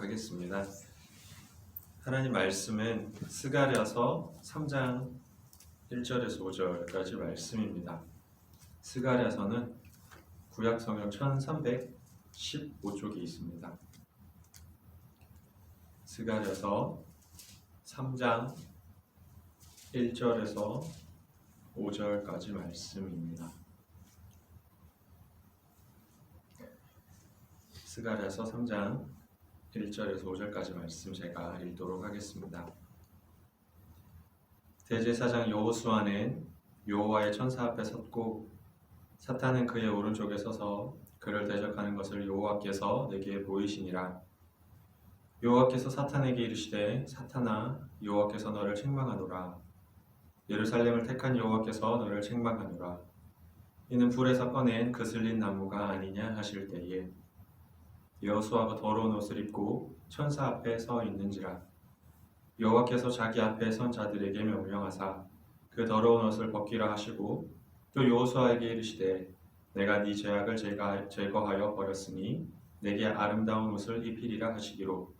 하겠습니다. 하나님 말씀은 스가랴서 3장 1절에서 5절까지 말씀입니다. 스가랴서는 구약 성경 1315쪽이 있습니다. 스가랴서 3장 1절에서 5절까지 말씀입니다. 스가랴서 3장 1절에서 5절까지 말씀 제가 읽도록 하겠습니다. 대제사장 여호수아는 여호와의 천사 앞에 섰고 사탄은 그의 오른쪽에 서서 그를 대적하는 것을 여호와께서 내게 보이시니라. 여호와께서 사탄에게 이르시되 사탄아 여호와께서 너를 책망하노라. 예루살렘을 택한 여호와께서 너를 책망하노라. 이는 불에서 꺼낸 그슬린 나무가 아니냐 하실 때에 여호수아가 더러운 옷을 입고 천사 앞에 서 있는지라. 여호와께서 자기 앞에 선 자들에게 명령하사 그 더러운 옷을 벗기라 하시고 또 여호수아에게 이르시되 내가 네 죄악을 제거하여 버렸으니 내게 아름다운 옷을 입히리라 하시기로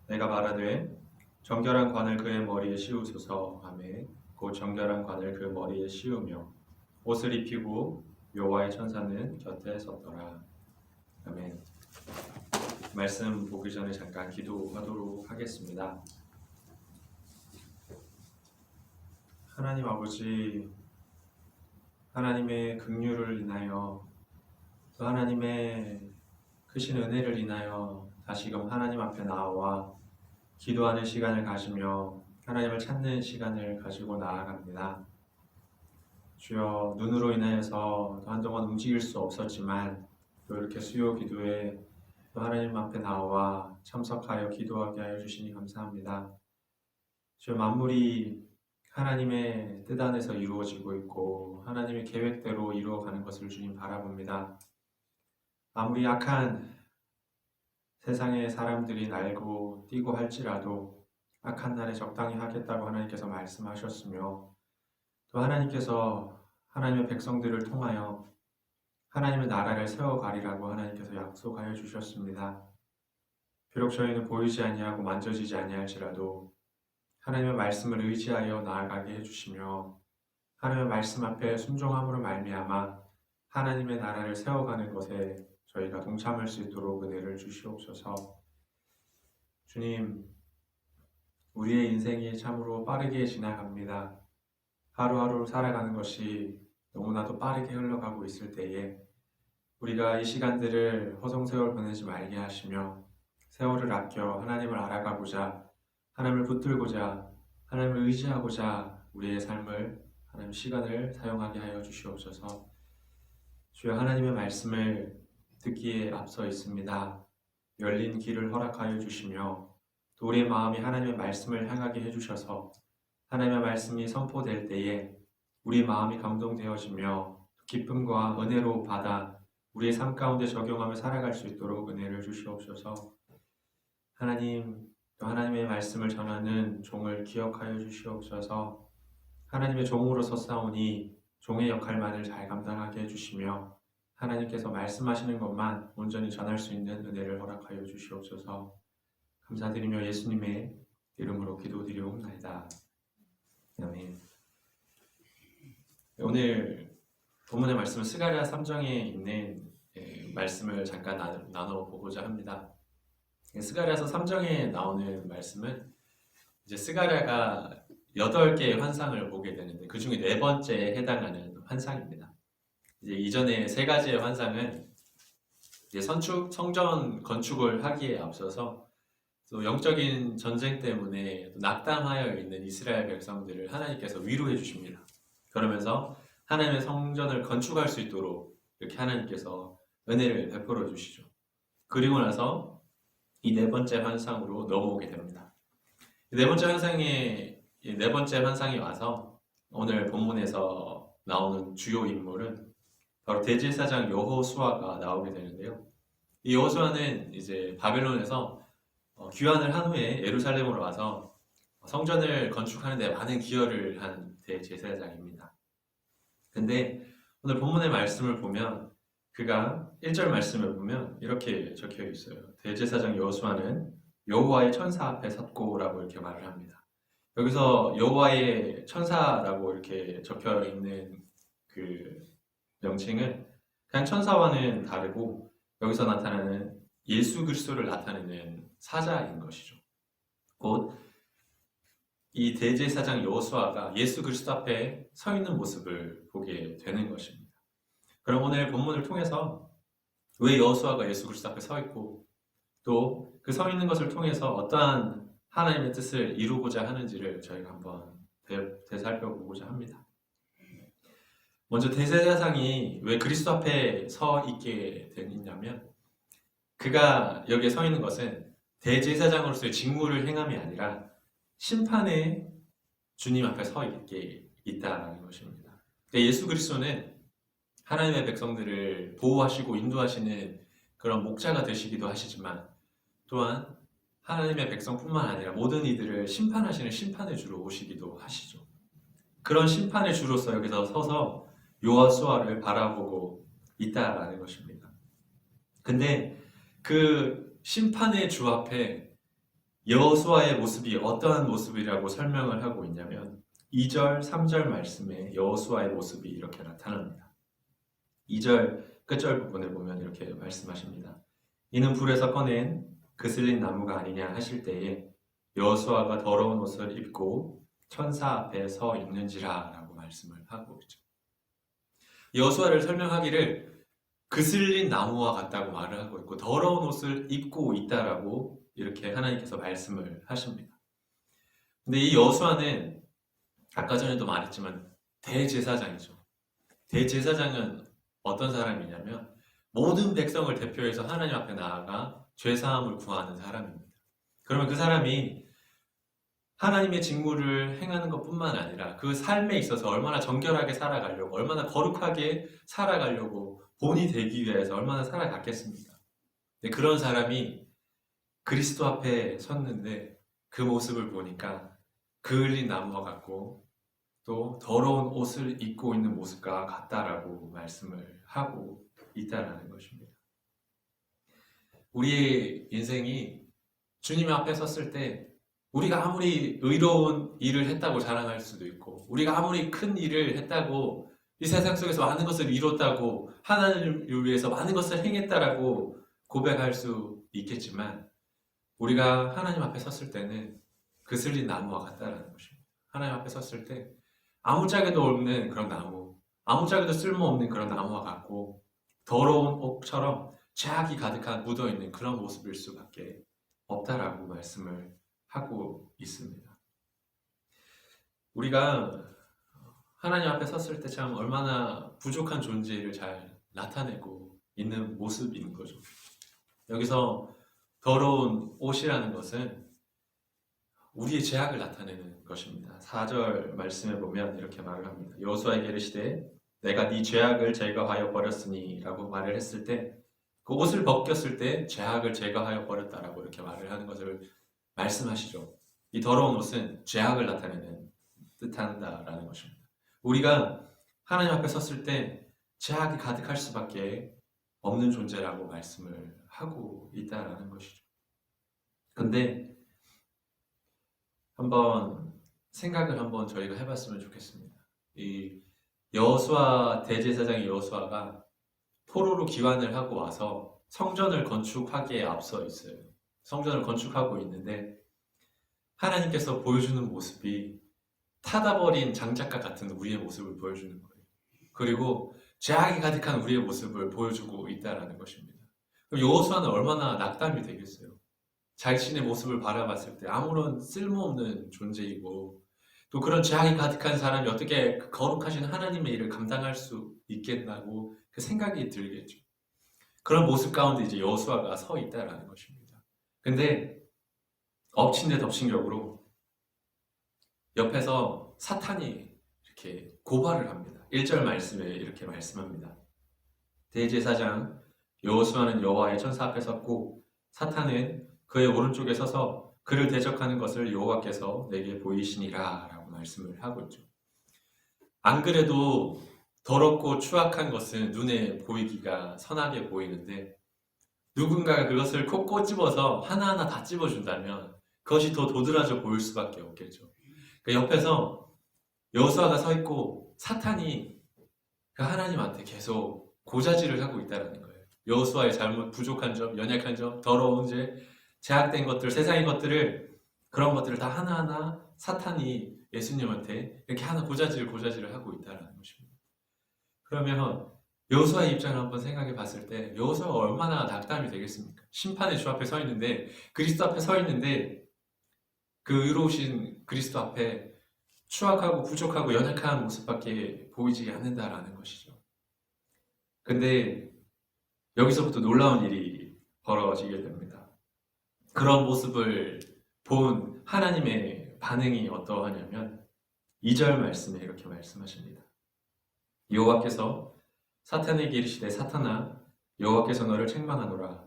내가 말하되 정결한 관을 그의 머리에 씌우소서 하매 곧 정결한 관을 그 머리에 씌우며 옷을 입히고 여호와의 천사는 곁에 섰더라. 아멘. 말씀 보기 전에 잠깐 기도하도록 하겠습니다. 하나님 아버지, 하나님의 긍휼을 인하여 또 하나님의 크신 은혜를 인하여 다시금 하나님 앞에 나와 기도하는 시간을 가지며 하나님을 찾는 시간을 가지고 나아갑니다. 주여, 눈으로 인하여서 한동안 움직일 수 없었지만 또 이렇게 수요 기도에 또 하나님 앞에 나와 참석하여 기도하게 하여 주시니 감사합니다. 주여, 만물이 하나님의 뜻 안에서 이루어지고 있고 하나님의 계획대로 이루어가는 것을 주님 바라봅니다. 아무리 약한 세상의 사람들이 날고 뛰고 할지라도 악한 날에 적당히 하겠다고 하나님께서 말씀하셨으며 또 하나님께서 하나님의 백성들을 통하여 하나님의 나라를 세워가리라고 하나님께서 약속하여 주셨습니다. 비록 저희는 보이지 아니하고 만져지지 아니할지라도 하나님의 말씀을 의지하여 나아가게 해주시며 하나님의 말씀 앞에 순종함으로 말미암아 하나님의 나라를 세워가는 것에 저희가 동참할 수 있도록 은혜를 주시옵소서. 주님, 우리의 인생이 참으로 빠르게 지나갑니다. 하루하루 살아가는 것이 너무나도 빠르게 흘러가고 있을 때에 우리가 이 시간들을 허송세월 보내지 말게 하시며 세월을 아껴 하나님을 알아가고자, 하나님을 붙들고자, 하나님을 의지하고자 우리의 삶을, 하나님 시간을 사용하게 하여 주시옵소서. 주여, 하나님의 말씀을 듣기에 앞서 있습니다. 열린 길을 허락하여 주시며 또 우리의 마음이 하나님의 말씀을 향하게 해주셔서 하나님의 말씀이 선포될 때에 우리 마음이 감동되어지며 기쁨과 은혜로 받아 우리의 삶 가운데 적용하며 살아갈 수 있도록 은혜를 주시옵소서. 하나님, 또 하나님의 말씀을 전하는 종을 기억하여 주시옵소서. 하나님의 종으로서 싸우니 종의 역할만을 잘 감당하게 해주시며 하나님께서 말씀하시는 것만 온전히 전할 수 있는 은혜를 허락하여 주시옵소서. 감사드리며 예수님의 이름으로 기도드리옵나이다. 아멘. 오늘 본문의 말씀은 스가랴 3장에 있는 말씀을 잠깐 나눠보고자 합니다. 스가랴서 3장에 나오는 말씀은 이제 스가랴가 8개의 환상을 보게 되는데 그 중에 4번째에 해당하는 환상입니다. 이제 이전에 3가지의 환상은 이제 성전 건축을 하기에 앞서서 또 영적인 전쟁 때문에 낙담하여 있는 이스라엘 백성들을 하나님께서 위로해 주십니다. 그러면서 하나님의 성전을 건축할 수 있도록 이렇게 하나님께서 은혜를 베풀어 주시죠. 그리고 나서 이 4번째 환상으로 넘어오게 됩니다. 네 번째 환상이 와서 오늘 본문에서 나오는 주요 인물은 바로 대제사장 여호수아가 나오게 되는데요. 이 여호수아는 이제 바벨론에서 귀환을 한 후에 예루살렘으로 와서 성전을 건축하는 데 많은 기여를 한 대제사장입니다. 근데 오늘 본문의 말씀을 보면 그가 1절 말씀을 보면 이렇게 적혀 있어요. 대제사장 여호수아는 여호와의 천사 앞에 섰고라고 이렇게 말을 합니다. 여기서 여호와의 천사라고 이렇게 적혀 있는 그 명칭은 그냥 천사와는 다르고 여기서 나타나는 예수 그리스도를 나타내는 사자인 것이죠. 곧 이 대제사장 여호수아가 예수 그리스도 앞에 서 있는 모습을 보게 되는 것입니다. 그럼 오늘 본문을 통해서 왜 여호수아가 예수 그리스도 앞에 서 있고 또 그 서 있는 것을 통해서 어떠한 하나님의 뜻을 이루고자 하는지를 저희가 한번 되살펴보고자 합니다. 먼저 대제사장이 왜 그리스도 앞에 서 있게 되느냐면 그가 여기에 서 있는 것은 대제사장으로서의 직무를 행함이 아니라 심판의 주님 앞에 서 있게 있다는 것입니다. 예수 그리스도는 하나님의 백성들을 보호하시고 인도하시는 그런 목자가 되시기도 하시지만 또한 하나님의 백성뿐만 아니라 모든 이들을 심판하시는 심판의 주로 오시기도 하시죠. 그런 심판의 주로서 여기서 서서 여호수아를 바라보고 있다라는 것입니다. 근데 그 심판의 주 앞에 여호수아의 모습이 어떠한 모습이라고 설명을 하고 있냐면 2절, 3절 말씀에 여호수아의 모습이 이렇게 나타납니다. 2절 끝절 부분을 보면 이렇게 말씀하십니다. 이는 불에서 꺼낸 그슬린 나무가 아니냐 하실 때에 여호수아가 더러운 옷을 입고 천사 앞에 서 있는지라 라고 말씀을 하고 있죠. 여호수아를 설명하기를 그슬린 나무와 같다고 말을 하고 있고 더러운 옷을 입고 있다라고 이렇게 하나님께서 말씀을 하십니다. 근데 이 여호수아는 아까 전에도 말했지만 대제사장이죠. 대제사장은 어떤 사람이냐면 모든 백성을 대표해서 하나님 앞에 나아가 죄사함을 구하는 사람입니다. 그러면 그 사람이 하나님의 직무를 행하는 것뿐만 아니라 그 삶에 있어서 얼마나 정결하게 살아가려고, 얼마나 거룩하게 살아가려고 본이 되기 위해서 얼마나 살아갔겠습니까? 그런 사람이 그리스도 앞에 섰는데 그 모습을 보니까 그을린 나무와 같고 또 더러운 옷을 입고 있는 모습과 같다라고 말씀을 하고 있다라는 것입니다. 우리의 인생이 주님 앞에 섰을 때 우리가 아무리 의로운 일을 했다고 자랑할 수도 있고 우리가 아무리 큰 일을 했다고 이 세상 속에서 많은 것을 이뤘다고 하나님을 위해서 많은 것을 행했다라고 고백할 수 있겠지만 우리가 하나님 앞에 섰을 때는 그슬린 나무와 같다라는 것입니다. 하나님 앞에 섰을 때 아무짝에도 없는 그런 나무, 아무짝에도 쓸모없는 그런 나무와 같고 더러운 옷처럼 죄악이 가득한 묻어있는 그런 모습일 수밖에 없다라고 말씀을 하고 있습니다. 우리가 하나님 앞에 섰을 때 참 얼마나 부족한 존재를 잘 나타내고 있는 모습인 거죠. 여기서 더러운 옷이라는 것은 우리의 죄악을 나타내는 것입니다. 4절 말씀에 보면 이렇게 말을 합니다. 여호수아에게 이르시되 내가 네 죄악을 제거하여 버렸으니 라고 말을 했을 때 그 옷을 벗겼을 때 죄악을 제거하여 버렸다라고 이렇게 말을 하는 것을 말씀하시죠. 이 더러운 옷은 죄악을 나타내는 뜻한다라는 것입니다. 우리가 하나님 앞에 섰을 때 죄악이 가득할 수밖에 없는 존재라고 말씀을 하고 있다라는 것이죠. 근데 한번 생각을 한번 저희가 해봤으면 좋겠습니다. 이 여호수아 대제사장의 여호수아가 포로로 귀환을 하고 와서 성전을 건축하기에 앞서 있어요. 성전을 건축하고 있는데 하나님께서 보여주는 모습이 타다버린 장작과 같은 우리의 모습을 보여주는 거예요. 그리고 죄악이 가득한 우리의 모습을 보여주고 있다는 것입니다. 그럼 여호수아는 얼마나 낙담이 되겠어요. 자신의 모습을 바라봤을 때 아무런 쓸모없는 존재이고 또 그런 죄악이 가득한 사람이 어떻게 그 거룩하신 하나님의 일을 감당할 수 있겠다고 그 생각이 들겠죠. 그런 모습 가운데 이제 여호수아가 서 있다라는 것입니다. 근데 엎친 데 덮친 격으로 옆에서 사탄이 이렇게 고발을 합니다. 1절 말씀에 이렇게 말씀합니다. 대제사장 여호수아는 여호와의 천사 앞에 섰고 사탄은 그의 오른쪽에 서서 그를 대적하는 것을 여호와께서 내게 보이시니라 라고 말씀을 하고 있죠. 안 그래도 더럽고 추악한 것은 눈에 보이기가 선하게 보이는데 누군가가 그것을 콕 꼬집어서 하나하나 다 찝어준다면 그것이 더 도드라져 보일 수밖에 없겠죠. 그 옆에서 여호수아가 서 있고 사탄이 그 하나님한테 계속 고자질을 하고 있다는 거예요. 여호수아의 잘못, 부족한 점, 연약한 점, 더러운 죄, 제약된 것들, 세상의 것들을, 그런 것들을 다 하나하나 사탄이 예수님한테 이렇게 하나 고자질을 하고 있다는 것입니다. 그러면 여호수아의 입장을 한번 생각해 봤을 때 여호수아가 얼마나 낙담이 되겠습니까? 심판의 주 앞에 서 있는데, 그리스도 앞에 서 있는데, 그 의로우신 그리스도 앞에 추악하고 부족하고 연약한 모습밖에 보이지 않는다라는 것이죠. 근데 여기서부터 놀라운 일이 벌어지게 됩니다. 그런 모습을 본 하나님의 반응이 어떠하냐면 2절 말씀에 이렇게 말씀하십니다. 여호와께서 사탄에게 이르시되 사탄아 여호와께서 너를 책망하노라.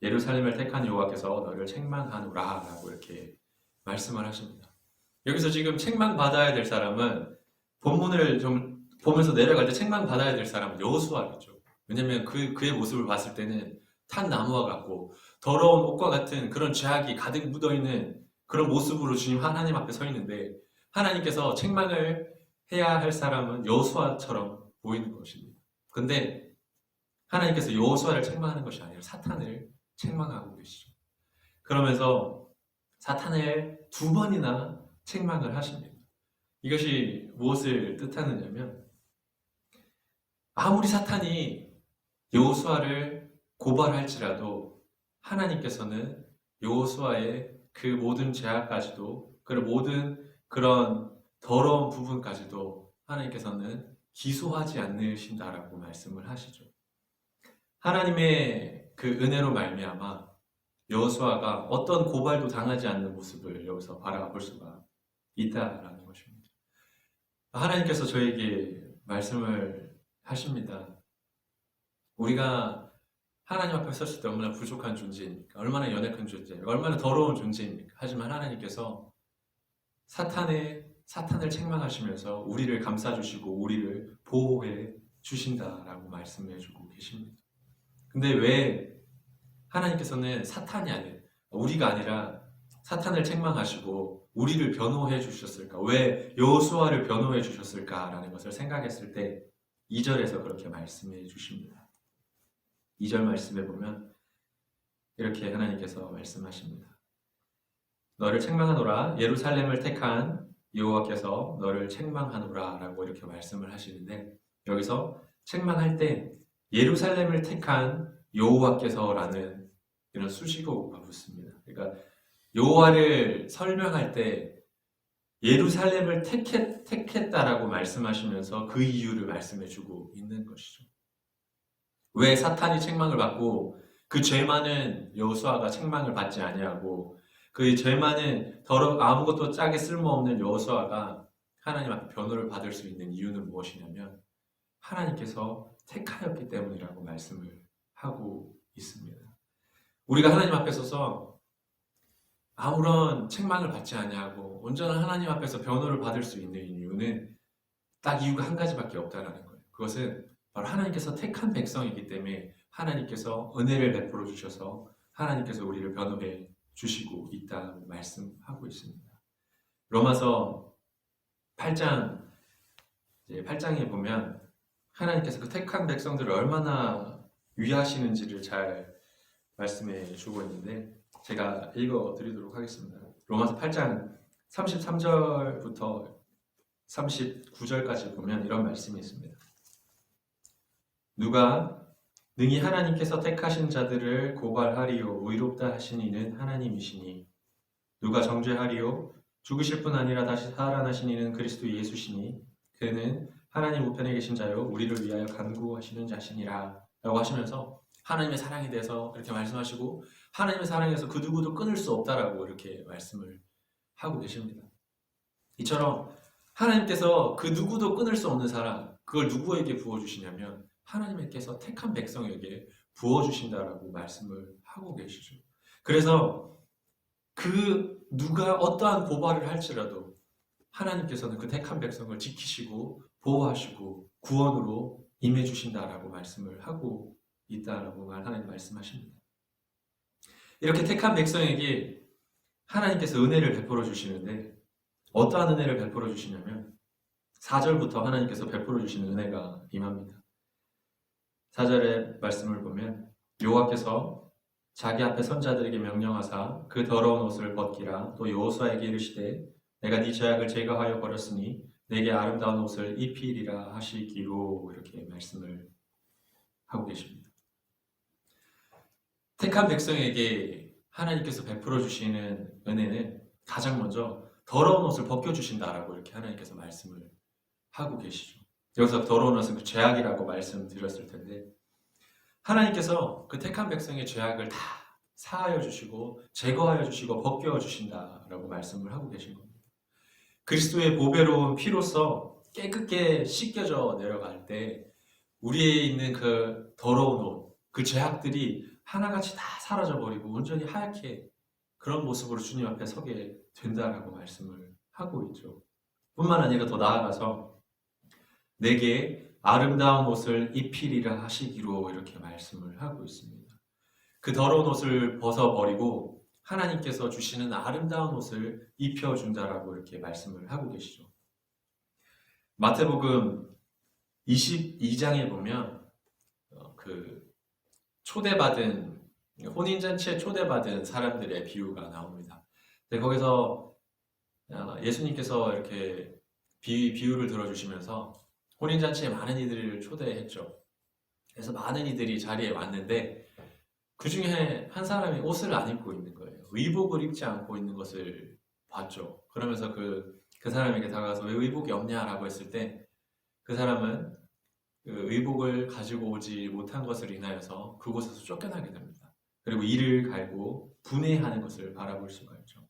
예루살렘을 택한 여호와께서 너를 책망하노라 라고 이렇게 말씀을 하십니다. 여기서 지금 책망받아야 될 사람은, 본문을 좀 보면서 내려갈 때 책망받아야 될 사람은 여호수아겠죠. 왜냐면 그의 모습을 봤을 때는 탄 나무와 같고 더러운 옷과 같은 그런 죄악이 가득 묻어있는 그런 모습으로 주님 하나님 앞에 서 있는데, 하나님께서 책망을 해야 할 사람은 여호수아처럼 보이는 것입니다. 근데 하나님께서 여호수아를 책망하는 것이 아니라 사탄을 책망하고 계시죠. 그러면서 사탄을 2번이나 책망을 하십니다. 이것이 무엇을 뜻하느냐면, 아무리 사탄이 여호수아를 고발할지라도 하나님께서는 여호수아의 그 모든 죄악까지도, 그 모든 그런 더러운 부분까지도 하나님께서는 기소하지 않으신다라고 말씀을 하시죠. 하나님의 그 은혜로 말미암아 여호수아가 어떤 고발도 당하지 않는 모습을 여기서 바라볼 수가 있다라는 것입니다. 하나님께서 저에게 말씀을 하십니다. 우리가 하나님 앞에 섰을 때 얼마나 부족한 존재입니까? 얼마나 연약한 존재입니까? 얼마나 더러운 존재입니까? 하지만 하나님께서 사탄을 책망하시면서 우리를 감싸주시고 우리를 보호해 주신다라고 말씀해 주고 계십니다. 근데 왜 하나님께서는 사탄이 아니라, 우리가 아니라 사탄을 책망하시고 우리를 변호해 주셨을까? 왜 여호수아를 변호해 주셨을까라는 것을 생각했을 때 2절에서 그렇게 말씀해 주십니다. 2절 말씀에 보면 이렇게 하나님께서 말씀하십니다. 너를 책망하노라. 예루살렘을 택한 여호와께서 너를 책망하노라 라고 이렇게 말씀을 하시는데, 여기서 책망할 때 예루살렘을 택한 여호와께서라는 이런 수식어가 붙습니다. 그러니까 여호와를 설명할 때 예루살렘을 택했다라고 말씀하시면서 그 이유를 말씀해주고 있는 것이죠. 왜 사탄이 책망을 받고 그 죄 많은 여호수아가 책망을 받지 아니하고, 그 죄 많은 아무것도 짝에 쓸모없는 여호수아가 하나님 앞에 변호를 받을 수 있는 이유는 무엇이냐면 하나님께서 택하였기 때문이라고 말씀을 하고 있습니다. 우리가 하나님 앞에 서서 아무런 책망을 받지 아니하고 온전한 하나님 앞에서 변호를 받을 수 있는 이유는 딱 이유가 한 가지밖에 없다는 거예요. 그것은 바로 하나님께서 택한 백성이기 때문에 하나님께서 은혜를 베풀어 주셔서 하나님께서 우리를 변호해 주시고 있다고 말씀하고 있습니다. 로마서 8장에 보면 하나님께서 그 택한 백성들을 얼마나 위하시는지를 잘 말씀해 주고 있는데, 제가 읽어 드리도록 하겠습니다. 로마서 8장 33절부터 39절까지 보면 이런 말씀이 있습니다. 누가 능히 하나님께서 택하신 자들을 고발하리요 의롭다 하신 이는 하나님이시니, 누가 정죄하리요 죽으실 뿐 아니라 다시 살아나신 이는 그리스도 예수시니, 그는 하나님 우편에 계신 자요 우리를 위하여 간구하시는 자시니라 라고 하시면서 하나님의 사랑에 대해서 이렇게 말씀하시고, 하나님의 사랑에서 그 누구도 끊을 수 없다라고 이렇게 말씀을 하고 계십니다. 이처럼 하나님께서 그 누구도 끊을 수 없는 사랑, 그걸 누구에게 부어주시냐면 하나님께서 택한 백성에게 부어주신다라고 말씀을 하고 계시죠. 그래서 그 누가 어떠한 고발을 할지라도 하나님께서는 그 택한 백성을 지키시고 보호하시고 구원으로 임해주신다라고 말씀을 하고 있다라고 하나님 말씀하십니다. 이렇게 택한 백성에게 하나님께서 은혜를 베풀어 주시는데 어떠한 은혜를 베풀어 주시냐면 4절부터 하나님께서 베풀어 주시는 은혜가 임합니다. 4절의 말씀을 보면 여호와께서 자기 앞에 선자들에게 명령하사 그 더러운 옷을 벗기라. 또 여호수아에게 이르시되 내가 네 죄악을 제거하여 버렸으니 내게 아름다운 옷을 입히리라 하시기로, 이렇게 말씀을 하고 계십니다. 택한 백성에게 하나님께서 베풀어 주시는 은혜는 가장 먼저 더러운 옷을 벗겨주신다라고 이렇게 하나님께서 말씀을 하고 계시죠. 여기서 더러운 옷은 그 죄악이라고 말씀드렸을 텐데, 하나님께서 그 택한 백성의 죄악을 다 사하여 주시고 제거하여 주시고 벗겨 주신다라고 말씀을 하고 계신 겁니다. 그리스도의 보배로운 피로써 깨끗게 씻겨져 내려갈 때 우리에 있는 그 더러운 옷, 그 죄악들이 하나같이 다 사라져버리고 온전히 하얗게 그런 모습으로 주님 앞에 서게 된다라고 말씀을 하고 있죠. 뿐만 아니라 더 나아가서 내게 아름다운 옷을 입히리라 하시기로, 이렇게 말씀을 하고 있습니다. 그 더러운 옷을 벗어버리고 하나님께서 주시는 아름다운 옷을 입혀준다라고 이렇게 말씀을 하고 계시죠. 마태복음 22장에 보면 그 초대받은, 혼인잔치에 초대받은 사람들의 비유가 나옵니다. 거기서 예수님께서 이렇게 비유를 들어주시면서 혼인잔치에 많은 이들을 초대했죠. 그래서 많은 이들이 자리에 왔는데 그 중에 한 사람이 옷을 안 입고 있는 거예요. 의복을 입지 않고 있는 것을 봤죠. 그러면서 그 사람에게 다가가서 왜 의복이 없냐라고 했을 때 그 사람은 그 의복을 가지고 오지 못한 것을 인하여서 그곳에서 쫓겨나게 됩니다. 그리고 이를 갈고 분해하는 것을 바라볼 수가 있죠.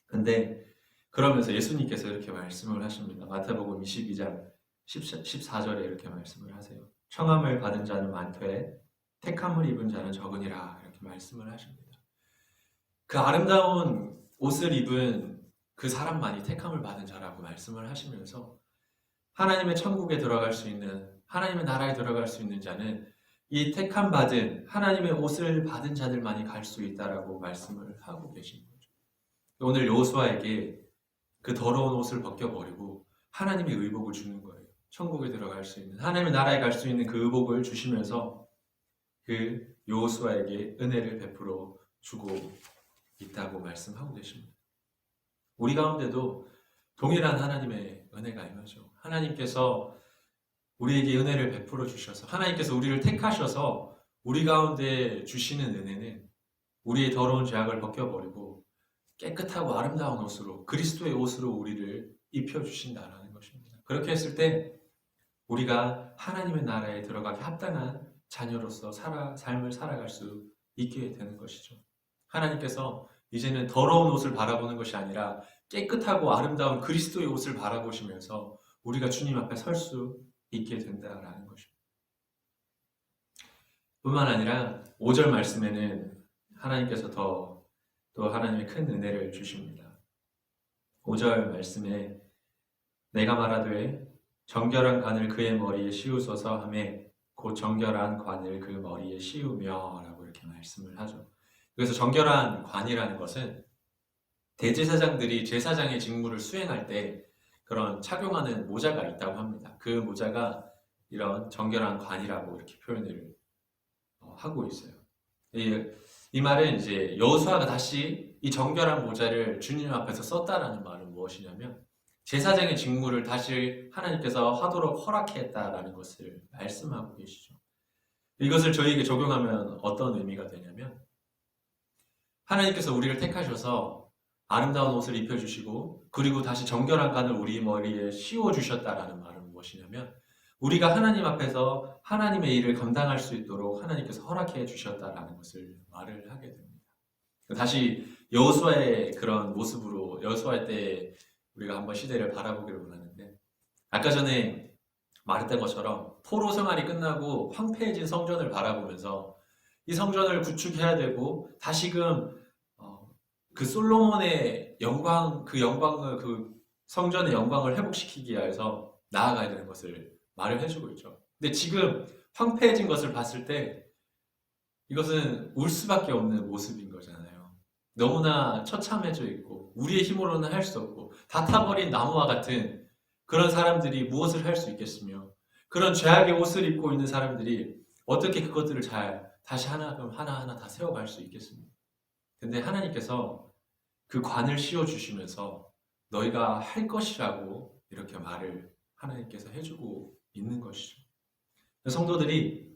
근데 그러면서 예수님께서 이렇게 말씀을 하십니다. 마태복음 22장 14절에 이렇게 말씀을 하세요. 청함을 받은 자는 많되 택함을 입은 자는 적으니라, 이렇게 말씀을 하십니다. 그 아름다운 옷을 입은 그 사람만이 택함을 받은 자라고 말씀을 하시면서 하나님의 천국에 들어갈 수 있는, 하나님의 나라에 들어갈 수 있는 자는 이 택함 받은 하나님의 옷을 받은 자들만이 갈 수 있다라고 말씀을 하고 계신 거죠. 오늘 여호수아에게 그 더러운 옷을 벗겨버리고 하나님의 의복을 주는 거예요. 천국에 들어갈 수 있는, 하나님의 나라에 갈 수 있는 그 의복을 주시면서 그 여호수아에게 은혜를 베풀어 주고 있다고 말씀하고 계십니다. 우리 가운데도 동일한 하나님의 은혜가 임하죠. 하나님께서 우리에게 은혜를 베풀어 주셔서, 하나님께서 우리를 택하셔서 우리 가운데 주시는 은혜는 우리의 더러운 죄악을 벗겨버리고 깨끗하고 아름다운 옷으로, 그리스도의 옷으로 우리를 입혀주신다라는 것입니다. 그렇게 했을 때 우리가 하나님의 나라에 들어가기 합당한 자녀로서 삶을 살아갈 수 있게 되는 것이죠. 하나님께서 이제는 더러운 옷을 바라보는 것이 아니라 깨끗하고 아름다운 그리스도의 옷을 바라보시면서 우리가 주님 앞에 설 수 있게 된다라는 것입니다. 뿐만 아니라 5절 말씀에는 하나님께서 또 하나님의 큰 은혜를 주십니다. 5절 말씀에 내가 말하되 정결한 관을 그의 머리에 씌우소서 하매 곧 정결한 관을 그 머리에 씌우며, 라고 이렇게 말씀을 하죠. 그래서 정결한 관이라는 것은 대제사장들이 제사장의 직무를 수행할 때 그런 착용하는 모자가 있다고 합니다. 그 모자가 이런 정결한 관이라고 이렇게 표현을 하고 있어요. 이 말은 이제 여호수아가 다시 이 정결한 모자를 주님 앞에서 썼다라는 말은 무엇이냐면 제사장의 직무를 다시 하나님께서 하도록 허락했다라는 것을 말씀하고 계시죠. 이것을 저희에게 적용하면 어떤 의미가 되냐면 하나님께서 우리를 택하셔서 아름다운 옷을 입혀주시고 그리고 다시 정결한 관을 우리 머리에 씌워주셨다라는 말은 무엇이냐면 우리가 하나님 앞에서 하나님의 일을 감당할 수 있도록 하나님께서 허락해 주셨다라는 것을 말을 하게 됩니다. 다시 여호수아의 그런 모습으로 여호수아 때 우리가 한번 시대를 바라보기를 원하는데, 아까 전에 말했던 것처럼 포로 생활이 끝나고 황폐해진 성전을 바라보면서 이 성전을 구축해야 되고 다시금 그 솔로몬의 영광, 그 성전의 영광을 회복시키기 위해서 나아가야 되는 것을 말을 해주고 있죠. 근데 지금 황폐해진 것을 봤을 때 이것은 울 수밖에 없는 모습인 거잖아요. 너무나 처참해져 있고 우리의 힘으로는 할 수 없고 다 타버린 나무와 같은 그런 사람들이 무엇을 할 수 있겠으며 그런 죄악의 옷을 입고 있는 사람들이 어떻게 그것들을 잘 다시 하나하나 다 세워갈 수 있겠습니까? 근데 하나님께서 그 관을 씌워주시면서 너희가 할 것이라고 이렇게 말을 하나님께서 해주고 있는 것이죠. 성도들이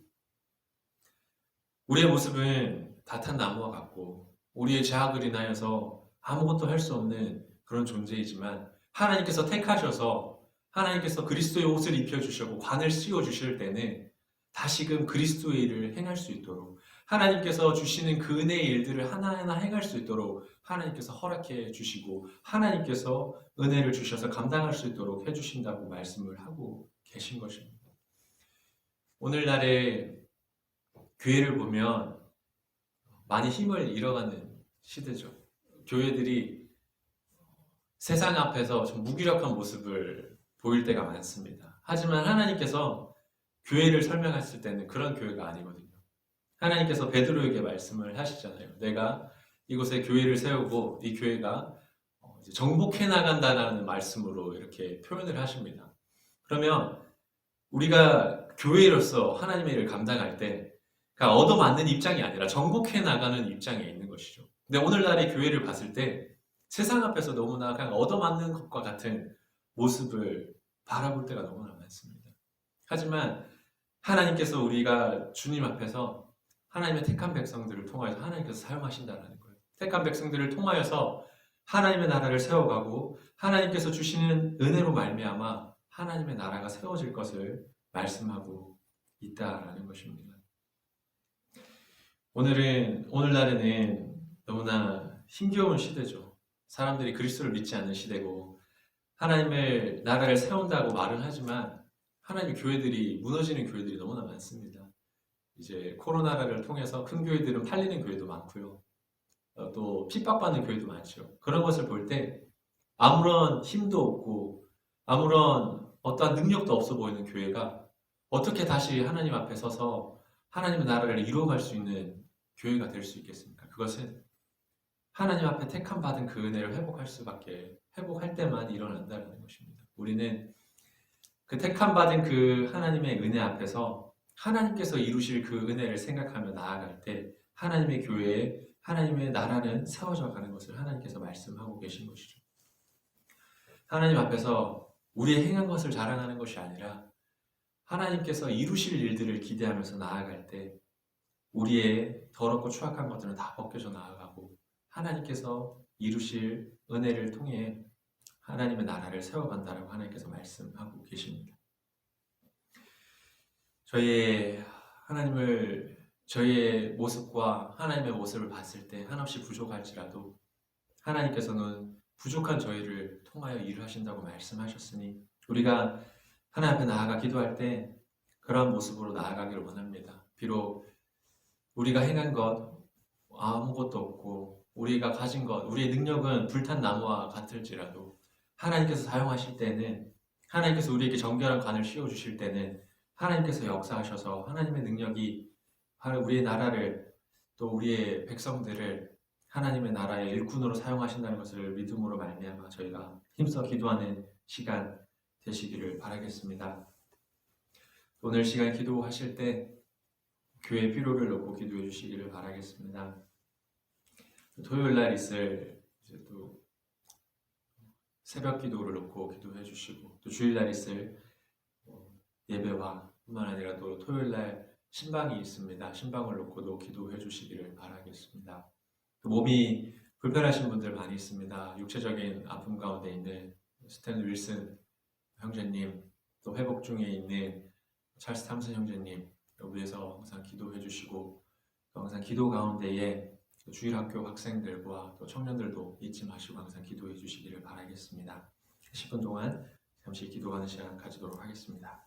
우리의 모습은 다탄 나무와 같고 우리의 죄악을 인하여서 아무것도 할 수 없는 그런 존재이지만 하나님께서 택하셔서 하나님께서 그리스도의 옷을 입혀주시고 관을 씌워주실 때는 다시금 그리스도의 일을 행할 수 있도록 하나님께서 주시는 그 은혜의 일들을 하나하나 행할 수 있도록 하나님께서 허락해 주시고 하나님께서 은혜를 주셔서 감당할 수 있도록 해주신다고 말씀을 하고 계신 것입니다. 오늘날의 교회를 보면 많이 힘을 잃어가는 시대죠. 교회들이 세상 앞에서 좀 무기력한 모습을 보일 때가 많습니다. 하지만 하나님께서 교회를 설명했을 때는 그런 교회가 아니거든요. 하나님께서 베드로에게 말씀을 하시잖아요. 내가 이곳에 교회를 세우고 이 교회가 정복해 나간다는 말씀으로 이렇게 표현을 하십니다. 그러면 우리가 교회로서 하나님의 일을 감당할 때 그러니까 얻어맞는 입장이 아니라 정복해 나가는 입장에 있는 것이죠. 근데 오늘날의 교회를 봤을 때 세상 앞에서 너무나 그냥 얻어맞는 것과 같은 모습을 바라볼 때가 너무나 많습니다. 하지만 하나님께서 우리가 주님 앞에서 하나님의 택한 백성들을 통하여서 하나님께서 사용하신다는 거예요. 택한 백성들을 통하여서 하나님의 나라를 세워가고 하나님께서 주시는 은혜로 말미암아 하나님의 나라가 세워질 것을 말씀하고 있다라는 것입니다. 오늘날에는 너무나 힘겨운 시대죠. 사람들이 그리스도를 믿지 않는 시대고 하나님의 나라를 세운다고 말은 하지만 하나님의 교회들이 무너지는 교회들이 너무나 많습니다. 이제 코로나를 통해서 큰 교회들은 팔리는 교회도 많고요. 또 핍박받는 교회도 많죠. 그런 것을 볼 때 아무런 힘도 없고 아무런 어떠한 능력도 없어 보이는 교회가 어떻게 다시 하나님 앞에 서서 하나님의 나라를 이루어갈 수 있는 교회가 될 수 있겠습니까? 그것은 하나님 앞에 택함 받은 그 은혜를 회복할 때만 일어난다는 것입니다. 우리는 그 택함 받은 그 하나님의 은혜 앞에서 하나님께서 이루실 그 은혜를 생각하며 나아갈 때 하나님의 교회에 하나님의 나라는 세워져 가는 것을 하나님께서 말씀하고 계신 것이죠. 하나님 앞에서 우리의 행한 것을 자랑하는 것이 아니라 하나님께서 이루실 일들을 기대하면서 나아갈 때 우리의 더럽고 추악한 것들은 다 벗겨져 나아가고 하나님께서 이루실 은혜를 통해 하나님의 나라를 세워간다라고 하나님께서 말씀하고 계십니다. 저희의 모습과 하나님의 모습을 봤을 때 한없이 부족할지라도 하나님께서는 부족한 저희를 통하여 일을 하신다고 말씀하셨으니 우리가 하나님 앞에 나아가 기도할 때 그러한 모습으로 나아가기를 원합니다. 비록 우리가 행한 것 아무것도 없고 우리가 가진 것, 우리의 능력은 불탄 나무와 같을지라도 하나님께서 사용하실 때는 하나님께서 우리에게 정결한 관을 씌워주실 때는 하나님께서 역사하셔서 하나님의 능력이 우리의 나라를 또 우리의 백성들을 하나님의 나라의 일꾼으로 사용하신다는 것을 믿음으로 말미암아 저희가 힘써 기도하는 시간 되시기를 바라겠습니다. 오늘 시간 기도하실 때 교회 필요를 놓고 기도해 주시기를 바라겠습니다. 토요일 날 있을 이제 또 새벽 기도를 놓고 기도해 주시고 또 주일 날 있을 예배와 뿐만 아니라 또 토요일 날 신방이 있습니다. 신방을 놓고도 기도해 주시기를 바라겠습니다. 몸이 불편하신 분들 많이 있습니다. 육체적인 아픔 가운데 있는 스탠 윌슨 형제님, 또 회복 중에 있는 찰스 탐슨 형제님 위해서 항상 기도해 주시고 또 항상 기도 가운데에 주일학교 학생들과 또 청년들도 잊지 마시고 항상 기도해 주시기를 바라겠습니다. 10분 동안 잠시 기도하는 시간 가지도록 하겠습니다.